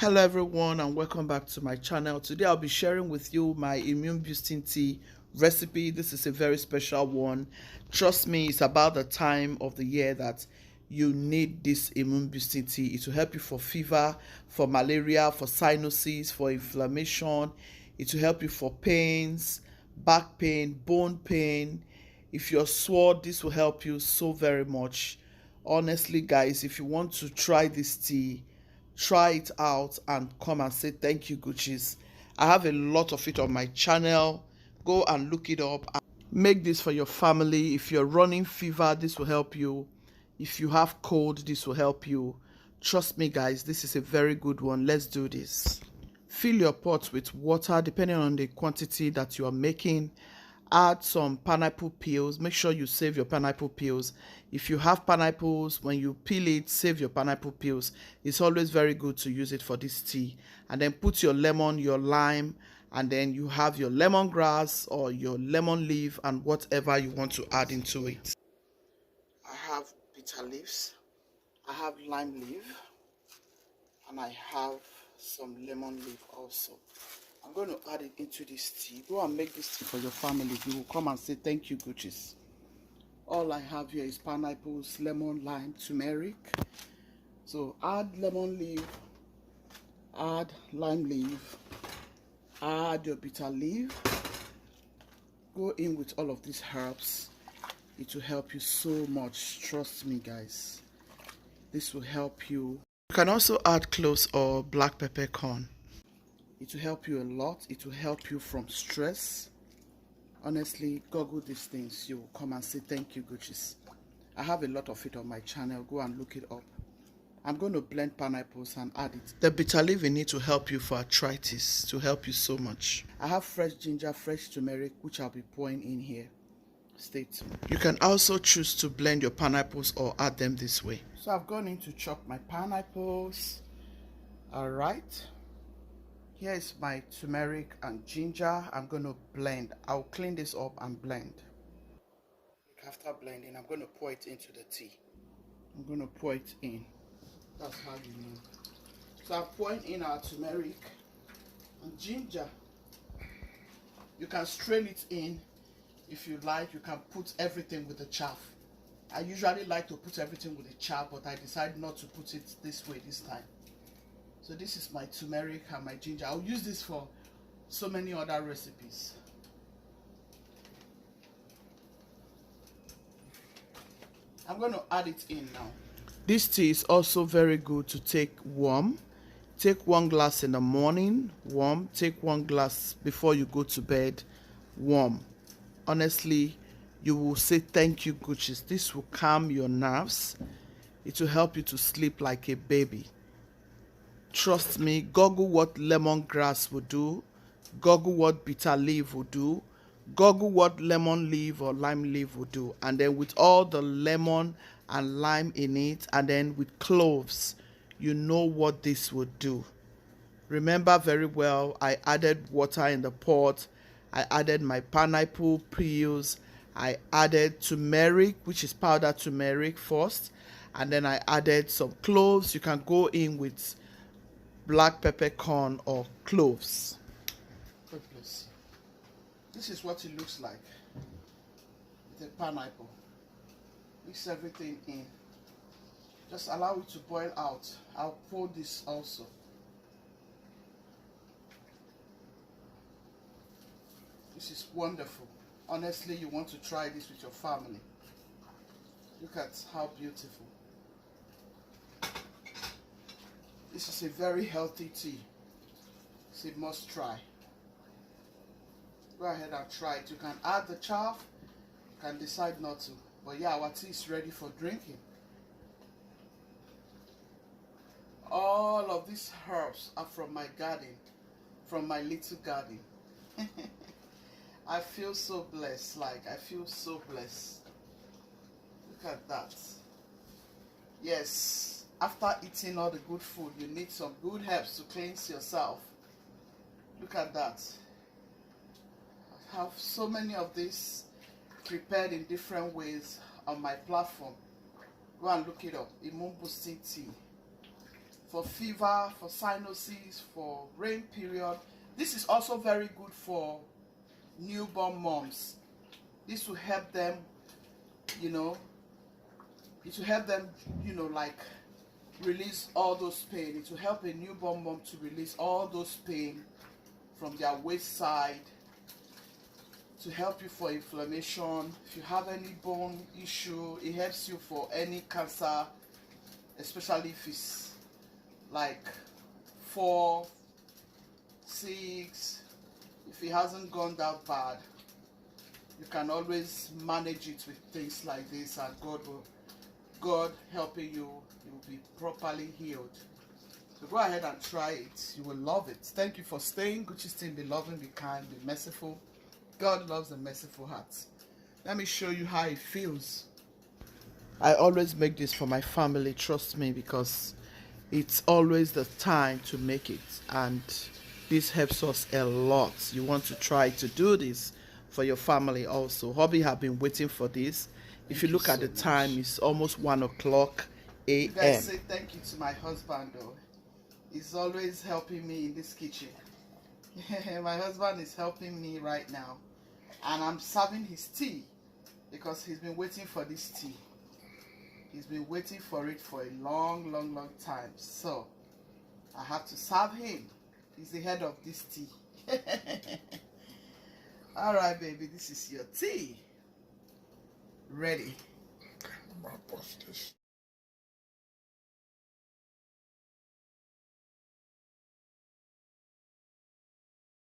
Hello everyone and welcome back to my channel. Today I'll be sharing with you my immune boosting tea recipe. This is a very special one. Trust me, it's about the time of the year that you need this immune boosting tea. It will help you for fever, for malaria, for sinuses, for inflammation. It will help you for pains, back pain, bone pain. If you're sore, this will help you so very much. Honestly guys, if you want to try this tea, try it out and come and say thank you, Gucci's. I have a lot of it on my channel. Go and look it up. Make this for your family. If you're running fever, this will help you. If you have cold, this will help you. Trust me guys, this is a very good one. Let's do this. Fill your pot with water depending on the quantity that you are making. Add some pineapple peels. Make sure you save your pineapple peels. If you have pineapples, when you peel it, save your pineapple peels. It's always very good to use it for this tea. And then put your lemon, your lime, and then you have your lemongrass or your lemon leaf and whatever you want to add into it. I have bitter leaves, I have lime leaf, and I have some lemon leaf also. I'm going to add it into this tea. Go and make this tea for your family. You will come and say thank you, Gucci's. All I have here is pineapples, lemon, lime, turmeric. So add lemon leaf, add lime leaf, add your bitter leaf. Go in with all of these herbs. It will help you so much. Trust me guys. This will help you. You can also add cloves or black peppercorn. It will help you a lot. It will help you from stress. Honestly, Google these things. You will come and say thank you, Gucci's. I have a lot of it on my channel. Go and look it up. I'm going to blend pineapples and add it. The bitter leaf in it to help you for arthritis. To help you so much. I have fresh ginger, fresh turmeric, which I'll be pouring in here. Stay tuned. You can also choose to blend your pineapples or add them this way. So I've gone in to chop my pineapples. Alright. Here is my turmeric and ginger. I'm going to blend. I'll clean this up and blend. After blending, I'm going to pour it into the tea. I'm going to pour it in. That's how you know. So I'm pouring in our turmeric and ginger. You can strain it in if you like. You can put everything with the chaff. I usually like to put everything with the chaff, but I decided not to put it this way this time. So this is my turmeric and my ginger. I'll use this for so many other recipes. I'm going to add it in now. This tea is also very good to take warm. Take 1 glass in the morning, warm. Take 1 glass before you go to bed, warm. Honestly, you will say thank you, Gucci's. This will calm your nerves. It will help you to sleep like a baby. Trust me, Google what lemongrass will do. Google what bitter leaf will do. Google what lemon leaf or lime leaf will do. And then with all the lemon and lime in it, and then with cloves, you know what this would do. Remember very well, I added water in the pot. I added my pineapple peels. I added turmeric, which is powdered turmeric first. And then I added some cloves. You can go in with black peppercorn or cloves. God bless you. This is what it looks like with a pineapple. Mix everything in. Just allow it to boil out. I'll pour this also. This is wonderful. Honestly, you want to try this with your family. Look at how beautiful. This is a very healthy tea. It's a must try. Go ahead and try it. You can add the chaff. You can decide not to. But yeah, our tea is ready for drinking. All of these herbs are from my garden. From my little garden. I feel so blessed. I feel so blessed. Look at that. Yes. After eating all the good food, you need some good herbs to cleanse yourself. Look at that. I have so many of these prepared in different ways on my platform. Go and look it up. Immune boosting tea. for fever, for sinuses, for rain period. This is also very good for newborn moms. This will help them, you know, it will help them, like release all those pain. It will help a newborn mom to release all those pain from their waist side, to help you for inflammation. If you have any bone issue, it helps you for any cancer, especially if it's like 4, 6, if it hasn't gone that bad. You can always manage it with things like this, and God helping you, will be properly healed. So go ahead and try it. You will love it. Thank you for staying. Gucci's team, be loving, be kind, be merciful. God loves a merciful heart. Let me show you how it feels. I always make this for my family, trust me, because it's always the time to make it, and this helps us a lot. You want to try to do this for your family also. Hobby have been waiting for this. If you look at the time, it's almost 1 o'clock a.m. You guys say thank you to my husband though. He's always helping me in this kitchen. My husband is helping me right now, and I'm serving his tea because he's been waiting for this tea. He's been waiting for it for a long time. So I have to serve him. He's the head of this tea. All right, baby, this is your tea. Ready.